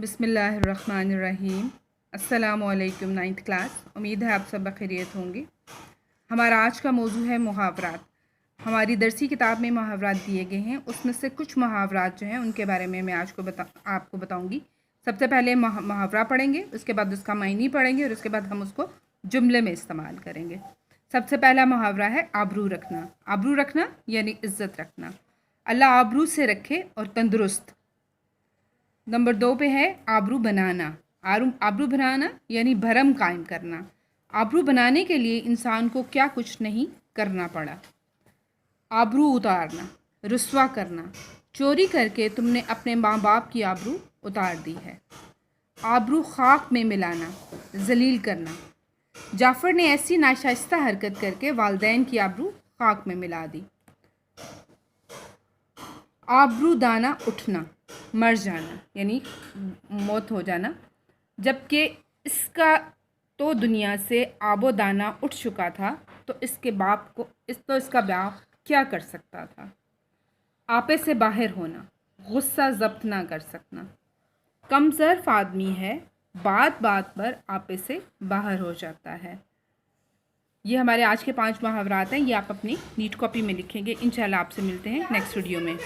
बिस्मिल्लाहिर्रहमानिर्रहीम। अस्सलामुअलैकुम ninth class. उम्मीद है आप सब बखैरियत होंगे। हमारा आज का मौजू है मुहावरात। हमारी दरसी किताब में मुहावरात दिए गए हैं, उसमें से कुछ मुहावरात जो हैं उनके बारे में मैं आज आपको बताऊंगी। सबसे पहले मुहावरा पढ़ेंगे, उसके बाद उसका मायने पढ़ेंगे और उसके बाद हम उसको जुमले में इस्तेमाल करेंगे। सबसे पहला मुहावरा है आबरू रखना। आबरू रखना यानी इज़्ज़त रखना। अल्लाह आबरू से रखे और तंदुरुस्त। नंबर 2 पे है आबरू बनाना। आबरू बनाना यानी भरम कायम करना। आबरू बनाने के लिए इंसान को क्या कुछ नहीं करना पड़ा। आबरू उतारना, रुस्वा करना। चोरी करके तुमने अपने माँ बाप की आबरू उतार दी है। आबरू खाक में मिलाना, जलील करना। जाफ़र ने ऐसी नाशाइस्ता हरकत करके वालिदैन की आबरू खाक में मिला दी। आबरू दाना उठना, मर जाना यानी मौत हो जाना, जबकि इसका तो दुनिया से आबो दाना उठ चुका था, तो इसका बाप क्या कर सकता था। आपे से बाहर होना, गुस्सा ज़ब्त ना कर सकना। कम ज़र्फ़ आदमी है, बात बात पर आपे से बाहर हो जाता है। ये हमारे आज के 5 मुहावरात हैं। ये आप अपनी नीट कॉपी में लिखेंगे। इंशाल्लाह आपसे मिलते हैं नेक्स्ट वीडियो में।